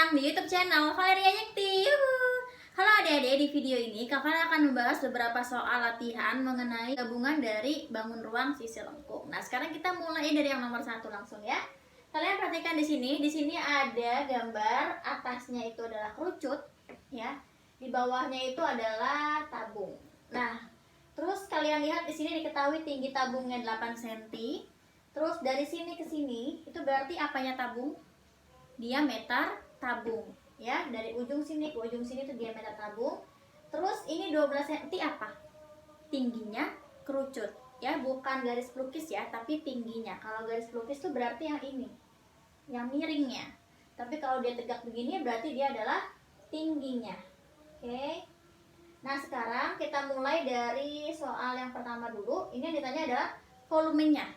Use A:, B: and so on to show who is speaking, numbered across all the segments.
A: datang di YouTube channel Valeria Yekti. Halo adik-adik, di video ini Kak Valeria akan membahas beberapa soal latihan mengenai gabungan dari bangun ruang sisi lengkung. Nah, sekarang kita mulai dari yang nomor 1 langsung ya. Kalian perhatikan di sini ada gambar atasnya itu adalah kerucut ya. Di bawahnya itu adalah tabung. Nah, terus kalian lihat di sini diketahui tinggi tabungnya 8 cm. Terus dari sini ke sini itu berarti apanya tabung? Diameter tabung ya, dari ujung sini ke ujung sini itu diameter tabung. Terus ini 12 cm apa? Tingginya kerucut ya, bukan garis pelukis ya, tapi tingginya. Kalau garis pelukis itu berarti yang ini, yang miringnya. Tapi kalau dia tegak begini berarti dia adalah tingginya. Oke. Nah, sekarang kita mulai dari soal yang pertama dulu. Ini yang ditanya adalah volumenya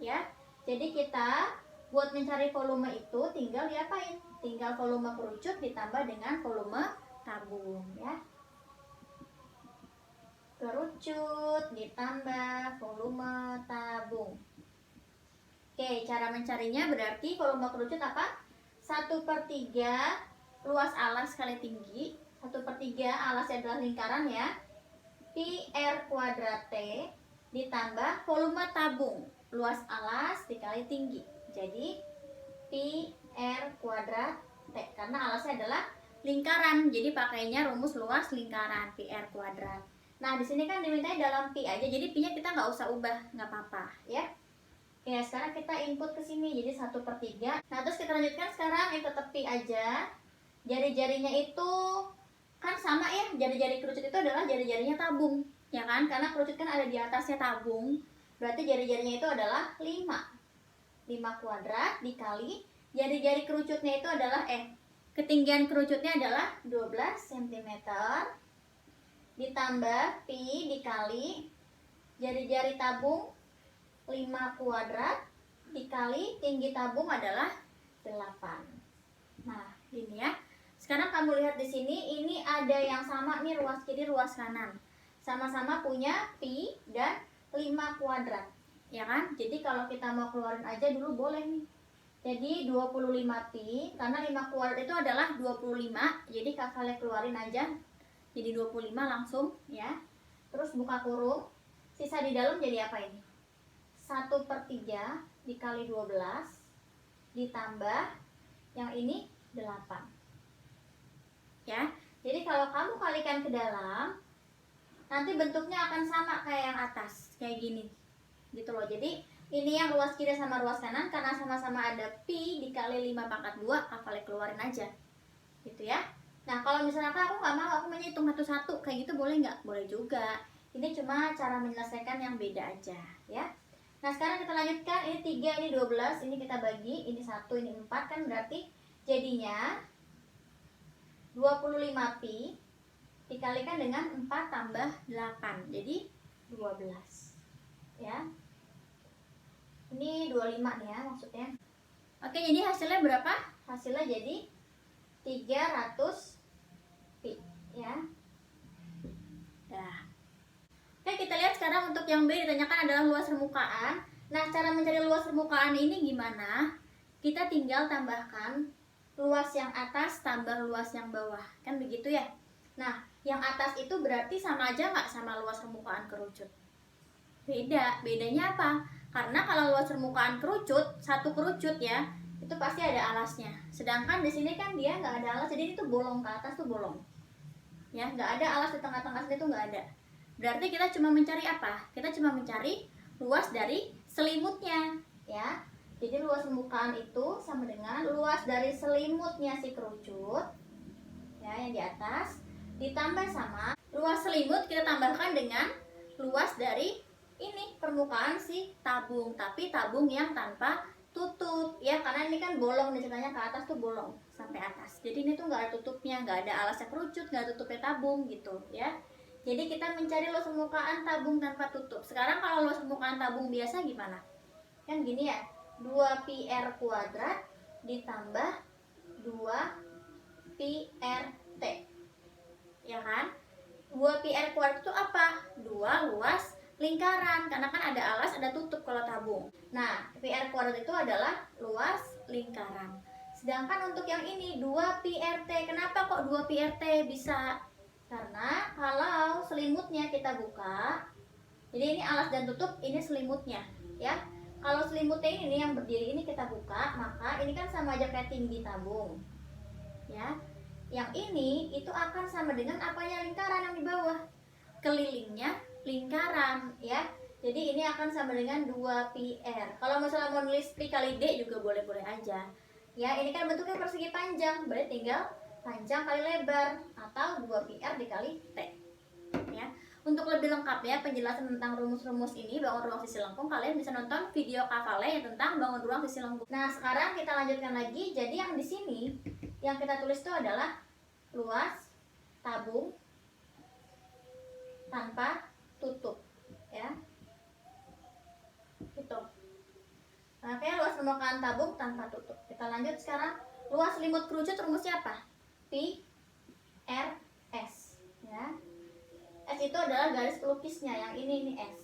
A: ya. Jadi kita buat mencari volume itu tinggal diapain? Tinggal volume kerucut ditambah dengan volume tabung ya. Kerucut ditambah volume tabung. Oke, cara mencarinya berarti volume kerucut apa? 1/3 luas alas kali tinggi. 1/3 alasnya adalah lingkaran ya. Pi R kuadrat T ditambah volume tabung, luas alas dikali tinggi. Jadi Pi R kuadrat T, karena alasnya adalah lingkaran, jadi pakainya rumus luas lingkaran Pi R kuadrat. Nah, di sini kan dimintanya dalam pi aja, jadi pi-nya kita nggak usah ubah, nggak apa-apa ya. Oke, sekarang kita input ke sini jadi 1/3. Nah, terus kita lanjutkan sekarang yang tetap pi aja. Jari-jarinya itu kan sama ya, jari-jari kerucut itu adalah jari-jarinya tabung ya kan, karena kerucut kan ada di atasnya tabung, berarti jari-jarinya itu adalah 5 kuadrat dikali jari-jari kerucutnya itu adalah ketinggian kerucutnya adalah 12 cm ditambah pi dikali jari-jari tabung 5 kuadrat dikali tinggi tabung adalah 8. Nah, gini ya. Sekarang kamu lihat di sini, ini ada yang sama nih, ruas kiri ruas kanan. Sama-sama punya pi dan 5 kuadrat. Ya kan? Jadi kalau kita mau keluarin aja dulu boleh nih. Jadi 25 pi, karena 5 kuadrat itu adalah 25. Jadi Kak Vale keluarin aja. Jadi 25 langsung ya. Terus buka kurung. Sisa di dalam jadi apa ini? 1/3 dikali 12 ditambah yang ini 8. Ya. Jadi kalau kamu kalikan ke dalam, nanti bentuknya akan sama kayak yang atas, kayak gini. Gitu loh. Jadi ini yang ruas kiri sama ruas kanan, karena sama-sama ada pi dikali 5/2, Kak Vale keluarin aja. Gitu ya. Nah, kalau misalnya aku nggak mau, aku maunya hitung satu-satu, kayak gitu boleh nggak? Boleh juga. Ini cuma cara menyelesaikan yang beda aja ya. Nah, sekarang kita lanjutkan. Ini 3, ini 12, ini kita bagi, ini 1, ini 4, kan berarti jadinya 25 pi dikalikan dengan 4 tambah 8, jadi 12 ya. Ini 25 nih ya maksudnya. Oke, jadi hasilnya berapa? Hasilnya jadi 300 pi ya. Dah. Oke, kita lihat sekarang untuk yang B ditanyakan adalah luas permukaan. Nah, cara mencari luas permukaan ini gimana? Kita tinggal tambahkan luas yang atas tambah luas yang bawah, kan begitu ya. Nah, yang atas itu berarti sama aja nggak sama luas permukaan kerucut? Beda. Bedanya apa? Karena kalau luas permukaan kerucut, satu kerucut ya, itu pasti ada alasnya. Sedangkan di sini kan dia nggak ada alas, jadi itu bolong ke atas tuh bolong. Ya, nggak ada alas di tengah-tengah sini tuh nggak ada. Berarti kita cuma mencari apa? Kita cuma mencari luas dari selimutnya ya. Jadi luas permukaan itu sama dengan luas dari selimutnya si kerucut ya, yang di atas, ditambah sama luas selimut kita tambahkan dengan luas dari ini permukaan si tabung, tapi tabung yang tanpa tutup ya, karena ini kan bolong nih, ceritanya ke atas tuh bolong sampai atas. Jadi ini tuh nggak ada tutupnya, nggak ada alasnya kerucut, nggak ada tutupnya tabung gitu ya. Jadi kita mencari luas permukaan tabung tanpa tutup. Sekarang kalau luas permukaan tabung biasa gimana? Kan gini ya, 2 pi R kuadrat ditambah 2 pi R T. Ya kan? 2 pi R kuadrat itu apa? 2 luas lingkaran, karena kan ada alas, ada tutup kalau tabung. Nah, pi R kuadrat itu adalah luas lingkaran. Sedangkan untuk yang ini 2 pi RT. Kenapa kok 2 pi RT bisa? Karena kalau selimutnya kita buka, jadi ini alas dan tutup, ini selimutnya ya. Kalau selimutnya ini nih yang berdiri ini kita buka, maka ini kan sama aja kayak tinggi tabung ya. Yang ini itu akan sama dengan apanya, lingkaran yang di bawah, kelilingnya lingkaran ya. Jadi ini akan sama dengan 2 pi R. Kalau misalnya mau nulis pi kali D juga boleh-boleh aja ya. Ini kan bentuknya persegi panjang, berarti tinggal panjang kali lebar, atau 2 pi R dikali T ya. Untuk lebih lengkapnya penjelasan tentang rumus-rumus ini bangun ruang sisi lengkung, kalian bisa nonton video Kak Vale yang tentang bangun ruang sisi lengkung. Nah, sekarang kita lanjutkan lagi. Jadi yang di sini yang kita tulis itu adalah luas tabung tanpa tutup ya. Gitu. Oke, luas permukaan tabung tanpa tutup. Kita lanjut sekarang. Luas selimut kerucut rumusnya apa? Pi R S ya. S itu adalah garis pelukisnya, yang ini S.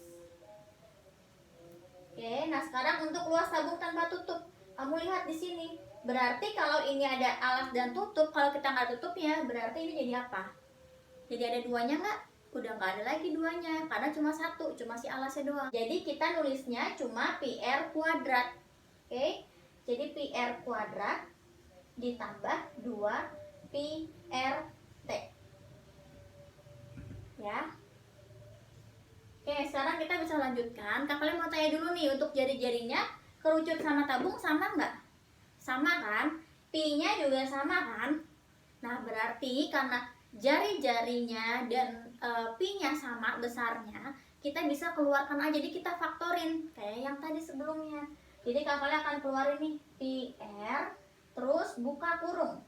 A: Oke, nah sekarang untuk luas tabung tanpa tutup, kamu lihat di sini. Berarti kalau ini ada alas dan tutup, kalau kita nggak tutupnya, berarti ini jadi apa? Jadi ada duanya nggak? Udah nggak ada lagi duanya, karena cuma satu, cuma si alasnya doang. Jadi kita nulisnya cuma pi R kuadrat. Oke, jadi pi R kuadrat ditambah 2 pi R T ya. Oke, sekarang kita bisa lanjutkan. Kalian mau tanya dulu nih, untuk jari-jarinya kerucut sama tabung sama nggak? Sama kan? Pi-nya juga sama kan? Nah, berarti karena jari-jarinya dan pi-nya sama besarnya, kita bisa keluarkan aja. Jadi kita faktorin kayak yang tadi sebelumnya. Jadi kalian akan keluarin nih pi R, terus buka kurung.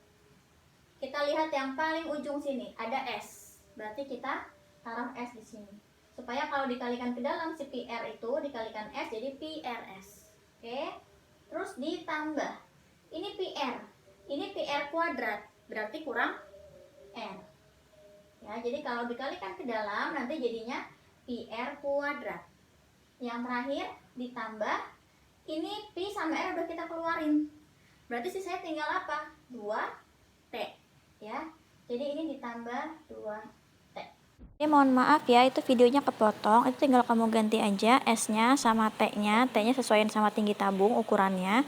A: Kita lihat yang paling ujung sini ada S. Berarti kita taruh S di sini. Supaya kalau dikalikan ke dalam si pi R itu dikalikan S jadi pi RS. Oke. Terus ditambah. Ini pi R. Ini pi R kuadrat. Berarti kurang R. Ya, jadi kalau dikalikan ke dalam nanti jadinya pi R kuadrat. Yang terakhir ditambah, ini pi sama R udah kita keluarin. Berarti sisanya tinggal apa? 2T ya. Jadi ini ditambah 2T. Ini mohon maaf ya, itu videonya kepotong. Itu tinggal kamu ganti aja S-nya sama T-nya. T-nya sesuaiin sama tinggi tabung ukurannya.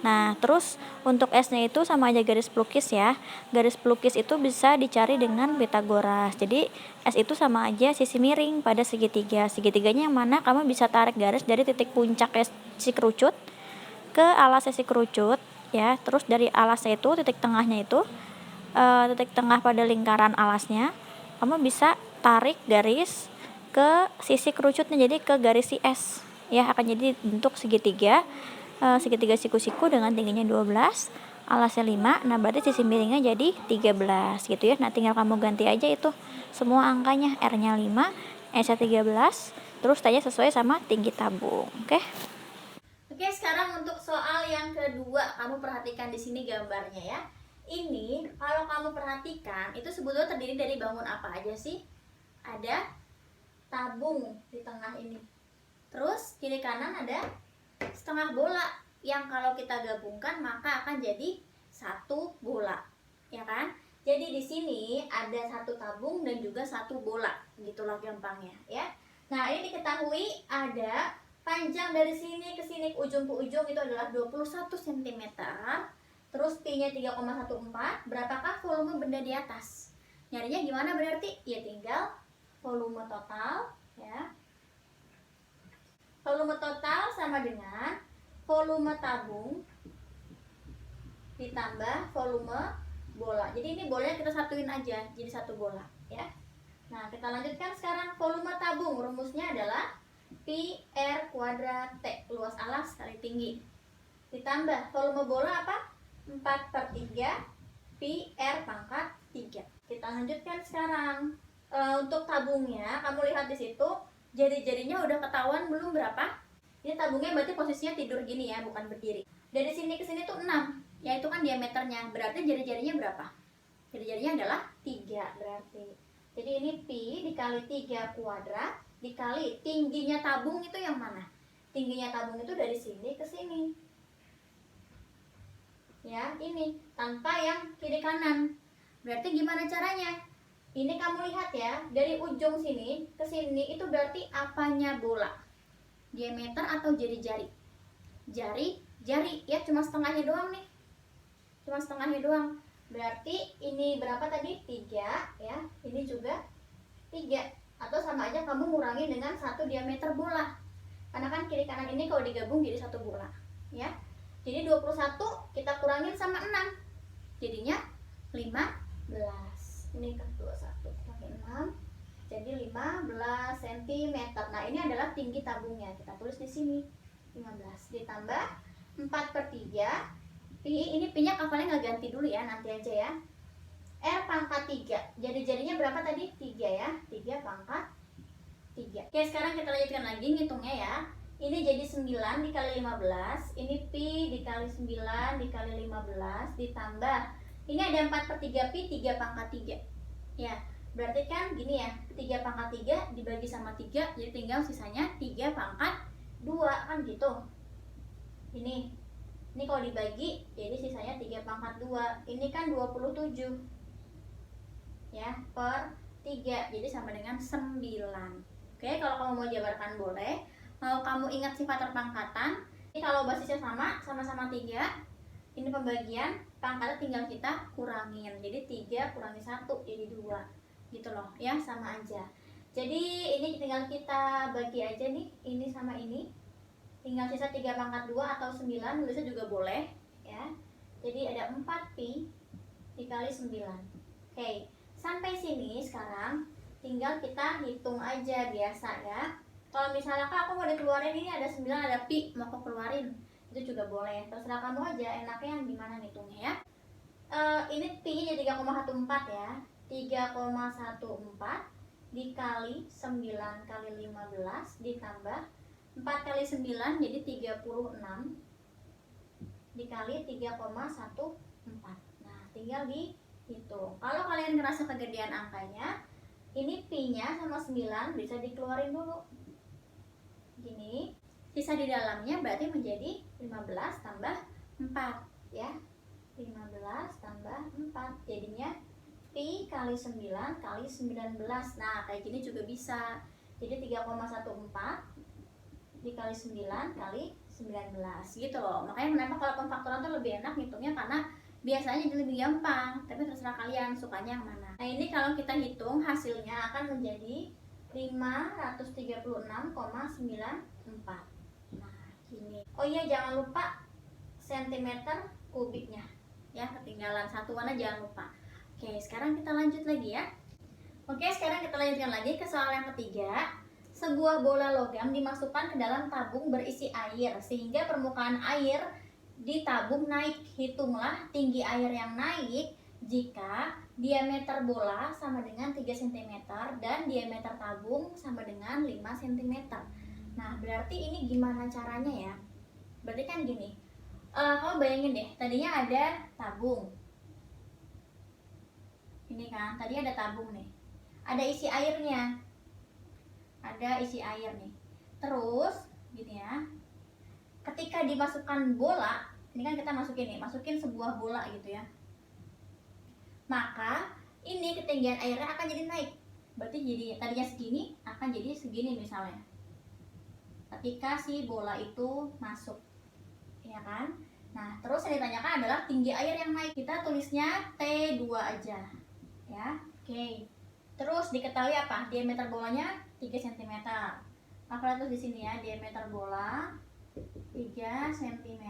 A: Nah, terus untuk S-nya itu sama aja garis pelukis ya. Garis pelukis itu bisa dicari dengan Pitagoras. Jadi S itu sama aja sisi miring pada segitiga. Segitiganya yang mana? Kamu bisa tarik garis dari titik puncak si kerucut ke alas si kerucut ya. Terus dari alasnya itu, titik tengahnya itu, titik tengah pada lingkaran alasnya, kamu bisa tarik garis ke sisi kerucutnya, jadi ke garis si S ya, akan jadi bentuk segitiga, segitiga siku-siku dengan tingginya 12, alasnya 5. Nah, berarti sisi miringnya jadi 13 gitu ya. Nah, tinggal kamu ganti aja itu semua angkanya, R-nya 5, S-nya 13, terus tanya sesuai sama tinggi tabung. Oke, sekarang untuk soal yang kedua, kamu perhatikan di sini gambarnya ya. Ini kalau kamu perhatikan itu sebetulnya terdiri dari bangun apa aja sih? Ada tabung di tengah ini. Terus kiri kanan ada setengah bola yang kalau kita gabungkan maka akan jadi satu bola, ya kan? Jadi di sini ada satu tabung dan juga satu bola, gitulah gampangnya ya. Nah, ini diketahui ada panjang dari sini ke sini, ke ujung itu adalah 21 cm. Terus pi-nya 3,14. Berapakah volume benda di atas? Nyarinya gimana berarti? Ya tinggal volume total ya. Volume total sama dengan volume tabung ditambah volume bola. Jadi ini bolanya kita satuin aja jadi satu bola ya. Nah, kita lanjutkan sekarang. Volume tabung rumusnya adalah pi R kuadrat T, luas alas kali tinggi, ditambah volume bola apa? 4/3 pi R pangkat 3. Kita lanjutkan sekarang. Untuk tabungnya, kamu lihat di situ jari-jarinya udah ketahuan belum berapa? Ini tabungnya berarti posisinya tidur gini ya, bukan berdiri. Dari sini ke sini tuh 6, ya itu kan diameternya. Berarti jari-jarinya berapa? Jari-jarinya adalah 3 berarti. Jadi ini pi dikali 3 kuadrat dikali tingginya tabung itu yang mana? Tingginya tabung itu dari sini ke sini. ya, ini tanpa yang kiri kanan. Berarti gimana caranya? Ini kamu lihat ya, dari ujung sini ke sini itu berarti apanya bola? Diameter atau jari-jari? Jari ya, cuma setengahnya doang nih. Cuma setengahnya doang. Berarti ini berapa tadi? 3 ya. Ini juga 3. Atau sama aja kamu ngurangi dengan 1 diameter bola. Karena kan kiri kanan ini kalau digabung jadi 1 bola, ya. Jadi 21 kita kurangin sama 6. Jadinya 15. Ini kan 21 pakai 6. Jadi 15 cm. Nah, ini adalah tinggi tabungnya. Kita tulis di sini 15 ditambah 4/3 pi. Ini pi-nya kafalnya nggak ganti dulu ya, nanti aja ya. R pangkat 3. Jadi-jadinya berapa tadi? 3 ya. 3 pangkat 3. Oke, sekarang kita lanjutkan lagi ngitungnya ya. Ini jadi 9 dikali 15. Ini pi dikali 9 dikali 15 ditambah. Ini ada 4/3 pi, 3 pangkat 3. Ya, berarti kan gini ya. 3 pangkat 3 dibagi sama 3, jadi tinggal sisanya 3 pangkat 2 kan gitu. Ini kalau dibagi jadi sisanya 3 pangkat 2. Ini kan 27 ya per 3, jadi sama dengan 9. Oke, kalau kamu mau jabarkan boleh. Mau kamu ingat sifat terpangkatan, ini kalau basisnya sama-sama 3, ini pembagian, pangkatnya tinggal kita kurangin. Jadi 3 kurangi 1 jadi 2 gitu loh ya, sama aja. Jadi ini tinggal kita bagi aja nih, ini sama ini. Tinggal sisa 3 pangkat 2 atau 9, nulisnya juga boleh ya. Jadi ada 4 pi dikali 9. Oke, sampai sini sekarang tinggal kita hitung aja biasa ya. Kalau misalnya Kak, aku mau dikeluarin ini ada 9 ada pi, mau aku keluarin, itu juga boleh, terserah kamu aja enaknya yang gimana ngitungnya ya. Ini pi nya 3,14 ya. 3,14 dikali 9 kali 15 ditambah 4 kali 9 jadi 36 dikali 3,14. Nah, tinggal dihitung. Kalau kalian ngerasa kegedean angkanya, ini pi-nya sama 9 bisa dikeluarin dulu. Gini, sisa di dalamnya berarti menjadi 15 tambah 4 ya. 15 tambah 4 jadinya pi kali 9 kali 19. Nah, kayak gini juga bisa. Jadi 3,14 dikali 9 kali 19 gitu loh. Makanya kenapa kalau pemfaktoran tuh lebih enak ngitungnya, karena biasanya jadi lebih gampang. Tapi terserah kalian sukanya yang mana. Nah, ini kalau kita hitung hasilnya akan menjadi 536,94. Nah, gini. Oh iya, jangan lupa sentimeter kubiknya ya, ketinggalan satuannya jangan lupa. Oke, sekarang kita lanjut lagi ya. Oke, sekarang kita lanjutkan lagi ke soal yang ketiga. Sebuah bola logam dimasukkan ke dalam tabung berisi air sehingga permukaan air di tabung naik. Hitunglah tinggi air yang naik jika diameter bola sama dengan 3 cm dan diameter tabung sama dengan 5 cm. Nah, berarti ini gimana caranya ya? Berarti kan gini, kamu bayangin deh, tadinya ada tabung. Ini kan, tadi ada tabung nih. Ada isi airnya. Ada isi air nih. Terus, gini ya, ketika dimasukkan bola, ini kan kita masukin sebuah bola gitu ya. Maka ini ketinggian airnya akan jadi naik. Berarti jadi tadinya segini akan jadi segini misalnya. Ketika si bola itu masuk, ya kan? Nah, terus yang ditanyakan adalah tinggi air yang naik. Kita tulisnya T2 aja, ya. Oke. Terus diketahui apa? Diameter bolanya 3 cm. Maka terus di sini ya, diameter bola 3 cm.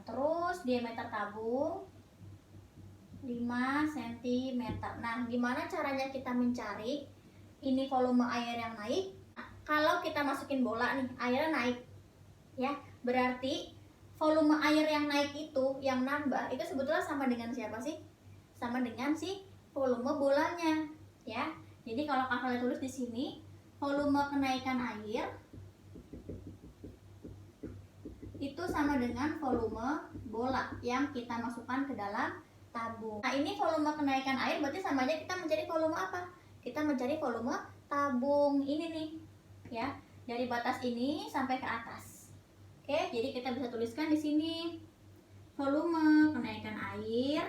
A: Terus diameter tabung 5 cm. Nah, gimana caranya kita mencari ini volume air yang naik? Kalau kita masukin bola nih, airnya naik ya, berarti volume air yang naik itu, yang nambah itu sebetulnya sama dengan siapa sih? Sama dengan si volume bolanya ya. Jadi kalau kakak tulis di sini, volume kenaikan air itu sama dengan volume bola yang kita masukkan ke dalam tabung. Nah, ini volume kenaikan air berarti sama aja kita mencari volume apa? Kita mencari volume tabung ini nih ya, dari batas ini sampai ke atas. Oke, jadi kita bisa tuliskan di sini volume kenaikan air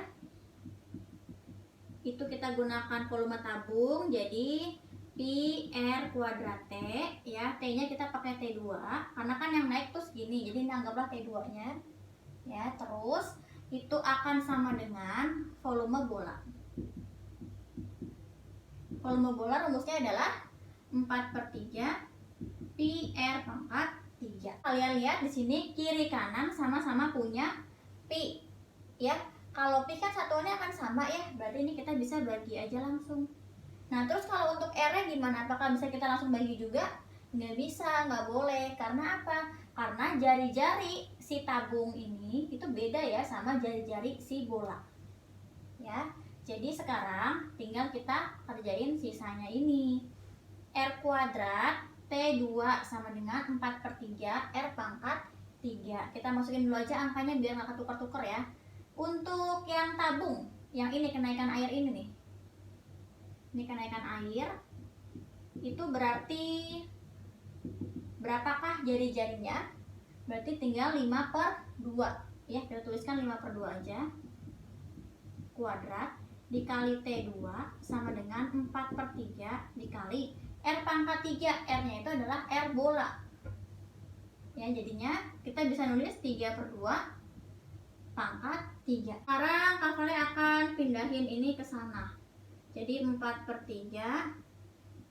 A: itu kita gunakan volume tabung, jadi pi R kuadrat T ya. T nya kita pakai T2 karena kan yang naik tuh segini, jadi ini anggaplah T2 nya ya. Terus itu akan sama dengan volume bola. Volume bola rumusnya adalah 4/3 pi R pangkat 3. Kalian lihat di sini kiri kanan sama-sama punya pi ya. Kalau pi kan satuannya akan sama ya, berarti ini kita bisa bagi aja langsung. Nah terus kalau untuk R-nya gimana? Apakah bisa kita langsung bagi juga? Nggak bisa, nggak boleh. Karena apa? Karena jari-jari si tabung ini itu beda ya sama jari-jari si bola ya. Jadi sekarang tinggal kita kerjain sisanya ini. R kuadrat T2 sama dengan 4/3 R pangkat 3. Kita masukin dulu aja angkanya biar nggak ketukar-tukar ya. Untuk yang tabung, yang ini kenaikan air ini nih, ini kenaikan air, itu berarti berapakah jari-jarinya? Berarti tinggal 5/2 ya, kita tuliskan 5/2 aja. Kuadrat dikali T2 sama dengan 4/3 dikali R pangkat 3. R nya itu adalah R bola ya, jadinya kita bisa nulis 3/2 pangkat 3. Sekarang Kak akan pindahin ini ke sana. Jadi 4/3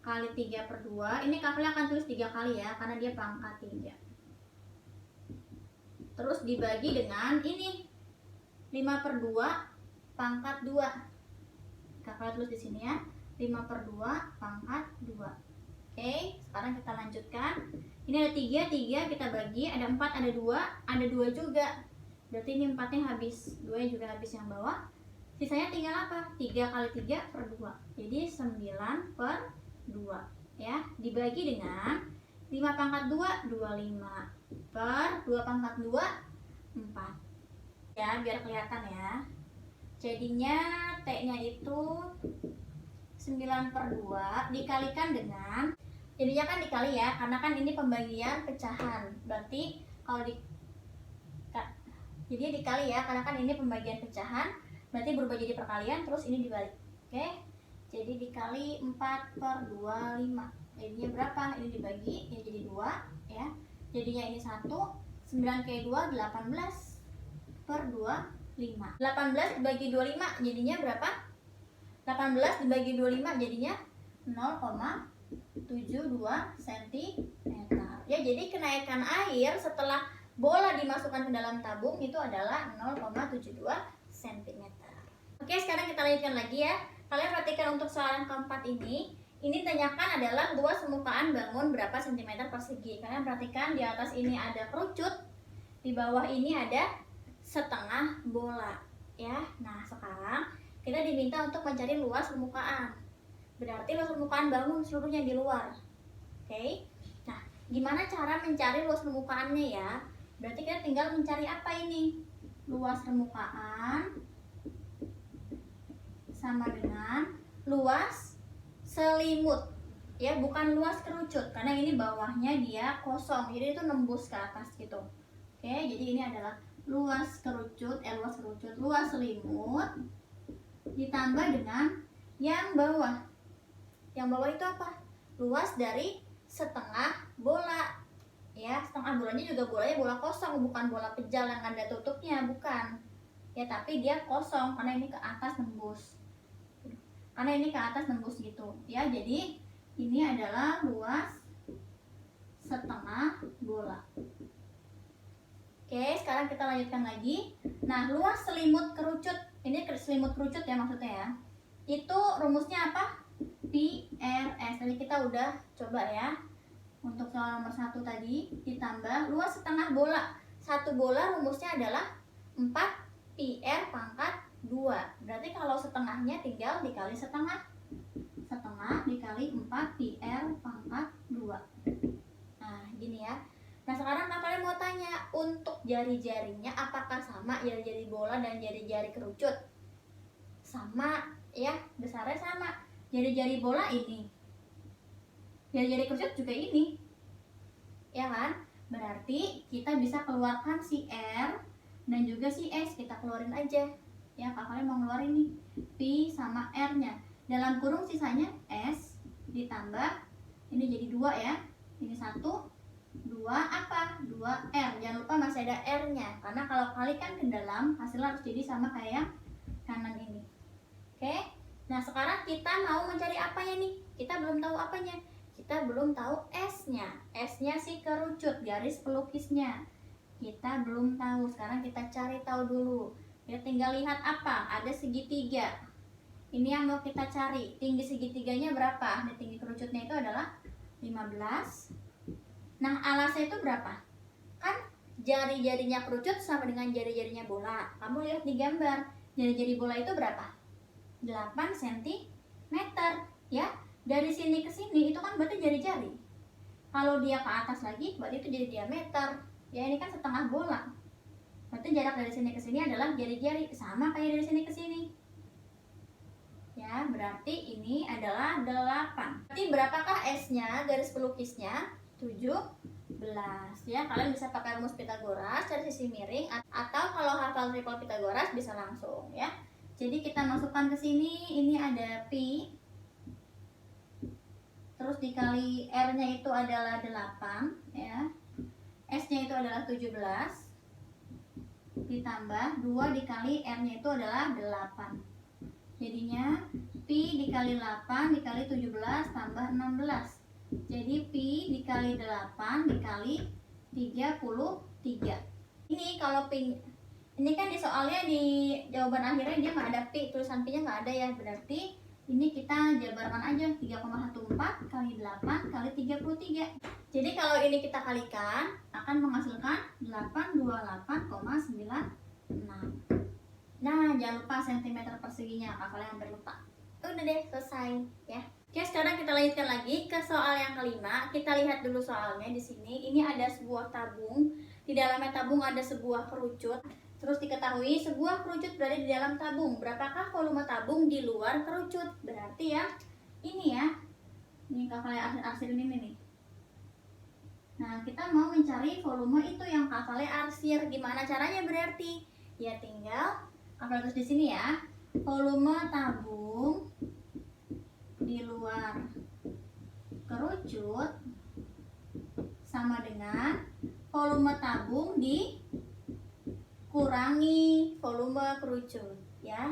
A: kali 3/2. Ini Kak akan tulis 3 kali ya, karena dia pangkat 3. Terus dibagi dengan ini 5/2 pangkat 2. Kak tulis di sini ya, 5/2 pangkat 2. Oke, sekarang kita lanjutkan. Ini ada 3 kita bagi, ada 4, ada 2, ada 2 juga. Berarti ini 4-nya habis, 2-nya juga habis yang bawah. Sisanya tinggal apa? 3 kali 3/2. Jadi 9/2 ya. Dibagi dengan 5 pangkat 2, 25 per 2 pangkat 2, 4 ya, biar kelihatan ya. Jadinya T-nya itu 9/2 dikalikan dengan, jadinya kan dikali ya, karena kan ini pembagian pecahan. Berarti kalau jadi dikali ya, karena kan ini pembagian pecahan, berarti berubah jadi perkalian, terus ini dibalik. Oke, jadi dikali 4/25. Jadinya berapa? Ini dibagi, ini jadi 2 ya. Jadinya ini 1, 9 kali 2, 18/25. 18 dibagi 25 jadinya berapa? 18 dibagi 25 jadinya 0,72 cm ya. Jadi kenaikan air setelah bola dimasukkan ke dalam tabung itu adalah 0,72 cm. Oke, sekarang kita lanjutkan lagi ya. Kalian perhatikan untuk soalan keempat ini tanyakan adalah luas permukaan bangun berapa cm persegi. Kalian perhatikan di atas ini ada kerucut, di bawah ini ada setengah bola ya. Nah sekarang kita diminta untuk mencari luas permukaan. Berarti luas permukaan bangun seluruhnya di luar. Oke. Nah, gimana cara mencari luas permukaannya ya? Berarti kita tinggal mencari apa ini? Luas permukaan sama dengan luas selimut ya, bukan luas kerucut, karena ini bawahnya dia kosong, jadi itu nembus ke atas gitu. Oke, jadi ini adalah luas kerucut, luas selimut ditambah dengan yang bawah. Yang bawah itu apa? Luas dari setengah bola ya. Setengah bolanya juga bolanya bola kosong, bukan bola pejal yang ada tutupnya, bukan ya, tapi dia kosong karena ini ke atas nembus, gitu ya. Jadi ini adalah luas setengah bola. Oke, sekarang kita lanjutkan lagi. Nah, luas selimut kerucut, ini selimut kerucut ya maksudnya ya. Itu rumusnya apa? Pi RS. Tadi kita udah coba ya. Untuk soal nomor 1 tadi ditambah luas setengah bola. Satu bola rumusnya adalah 4 pi R pangkat 2. Berarti kalau setengahnya tinggal dikali setengah. Setengah dikali 4 pi R pangkat 2. Nah, gini ya. Nah, sekarang kalian mau tanya, untuk jari-jarinya apakah sama jari-jari bola dan jari-jari kerucut? Sama ya, besarnya sama. Jari-jari bola ini, jari-jari kerucut juga ini, ya kan? Berarti kita bisa keluarkan si R dan juga si S kita keluarin aja ya. Kakaknya mau ngeluarin nih Pi sama R nya, dalam kurung sisanya S ditambah ini jadi 2 ya, ini 1 2 apa 2R, jangan lupa masih ada R nya karena kalau kalikan ke dalam hasilnya harus jadi sama kayak yang kanan ini. Oke, nah sekarang kita mau mencari apanya nih, kita belum tahu apanya, kita belum tahu S nya. S nya si kerucut garis pelukisnya kita belum tahu. Sekarang kita cari tahu dulu. Kita tinggal lihat apa, ada segitiga. Ini yang mau kita cari, tinggi segitiganya berapa? Nah, tinggi kerucutnya itu adalah 15. Nah, alasnya itu berapa? Kan jari-jarinya kerucut sama dengan jari-jarinya bola. Kamu lihat di gambar, jari-jari bola itu berapa? 8 cm ya. Dari sini ke sini itu kan berarti jari-jari. Kalau dia ke atas lagi berarti itu jadi diameter. Ya, ini kan setengah bola. Berarti jarak dari sini ke sini adalah jari-jari, sama kayak dari sini ke sini. Ya, berarti ini adalah 8. Berarti berapakah S-nya garis pelukisnya? 17. Ya, kalian bisa pakai rumus Pitagoras cari sisi miring, atau kalau hafal triple Pitagoras bisa langsung ya. Jadi kita masukkan ke sini, ini ada Pi. Terus dikali R-nya itu adalah 8 ya. S-nya itu adalah 17 ditambah 2 dikali R-nya itu adalah 8. Jadinya Pi dikali 8 dikali 17 tambah 16. Jadi Pi dikali 8 dikali 33. Ini kalau Pi, ini kan di soalnya di jawaban akhirnya dia nggak ada Pi, tulisan Pi nya nggak ada ya. Berarti ini kita jabarkan aja 3,14 kali 8 kali 33. Jadi kalau ini kita kalikan akan menghasilkan 828,96. Nah, jangan lupa cm perseginya, kalian hampir lupa. Udah deh, selesai ya. Oke, sekarang kita lanjutkan lagi ke soal yang kelima. Kita lihat dulu soalnya di sini. Ini ada sebuah tabung. Di dalamnya tabung ada sebuah kerucut. Terus diketahui sebuah kerucut berada di dalam tabung. Berapakah volume tabung di luar kerucut? Berarti ya, ini ya. Ini kakaknya arsir ini nih. Nah, kita mau mencari volume itu yang kakaknya arsir. Gimana caranya berarti? Ya tinggal kakak tulis di sini ya. Volume tabung di luar kerucut sama dengan volume tabung dikurangi volume kerucut ya.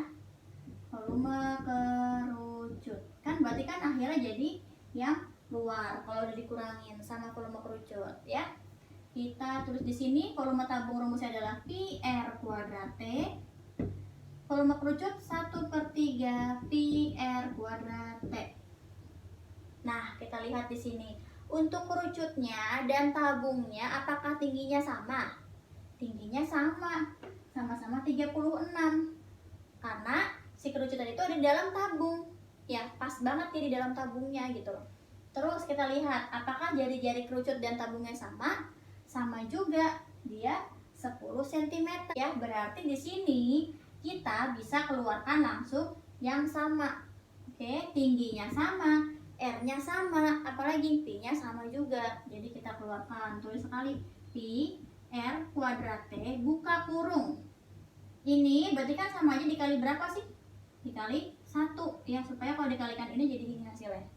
A: Volume kerucut kan berarti kan akhirnya jadi yang luar kalau udah dikurangin sama volume kerucut ya. Kita tulis di sini volume tabung rumusnya adalah Pi R kuadrat T. Volume kerucut 1/3 Pi R kuadrat T. Nah, kita lihat di sini. Untuk kerucutnya dan tabungnya apakah tingginya sama? Tingginya sama. Sama-sama 36. Karena si kerucutan itu ada di dalam tabung. Ya, pas banget nih di dalam tabungnya gitu loh. Terus kita lihat apakah jari-jari kerucut dan tabungnya sama? Sama juga. Dia 10 cm ya. Berarti di sini kita bisa keluarkan langsung yang sama. Oke, tingginya sama, R-nya sama, apalagi Pi-nya sama juga. Jadi kita keluarkan, tulis sekali Pi R kuadrat T buka kurung. Ini berarti kan sama aja dikali berapa sih? Dikali 1 ya, supaya kalau dikalikan ini jadi ini hasilnya.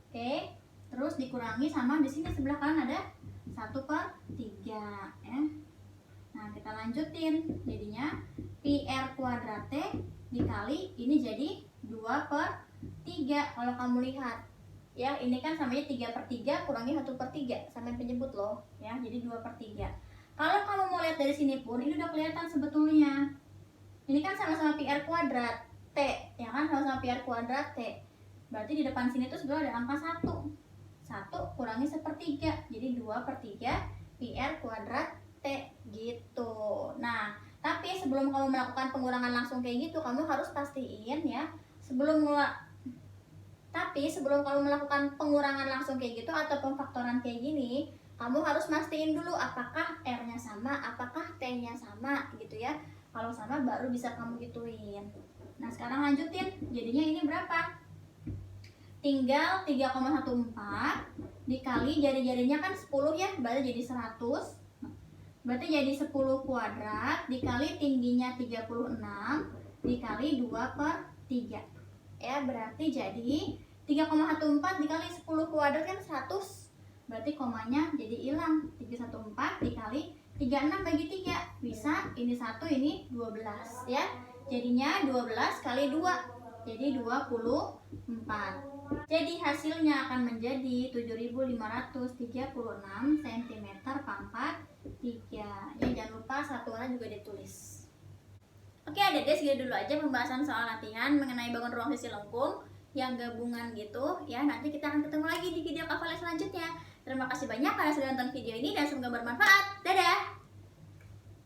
A: Oke, terus dikurangi sama di sini sebelah kanan ada 1/3 ya. Nah, kita lanjutin. Jadinya Pi R kuadrat T dikali ini jadi 2/3. Kalau kamu lihat ya, ini kan samanya 3/3 kurangi 1/3 sampai penyebut loh ya, jadi 2/3. Kalau kamu mau lihat dari sini pun ini udah kelihatan sebetulnya. Ini kan sama-sama Pi R kuadrat T ya kan, sama-sama Pi R kuadrat T. Berarti di depan sini tuh sebenarnya ada angka 1. 1 kurangi 1/3 jadi 2/3 Pi R kuadrat T gitu. Nah, tapi sebelum kamu melakukan pengurangan langsung kayak gitu, kamu harus pastiin ya, sebelum kamu melakukan pengurangan langsung kayak gitu atau pemfaktoran kayak gini, kamu harus mastiin dulu apakah R-nya sama, apakah T-nya sama gitu ya. Kalau sama baru bisa kamu gituin. Nah, sekarang lanjutin. Jadinya ini berapa? Tinggal 3,14 dikali jari-jarinya kan 10 ya, berarti jadi 100. Berarti jadi 10 kuadrat dikali tingginya 36 dikali 2/3. Ya, berarti jadi 3,14 dikali 10 kuadrat kan 100. Berarti komanya jadi hilang. 314 dikali 36 bagi 3. Bisa ini 1 ini 12 ya. Jadinya 12 kali 2. Jadi 24. Jadi hasilnya akan menjadi 7.536 cm pangkat 3. Ya, jangan lupa satuannya juga ditulis. Oke, Adik-adik, segitu dulu aja pembahasan soal latihan mengenai bangun ruang sisi lengkung yang gabungan gitu ya. Nanti kita akan ketemu lagi di video kafale selanjutnya. Terima kasih banyak karena sudah nonton video ini dan semoga bermanfaat. Dadah.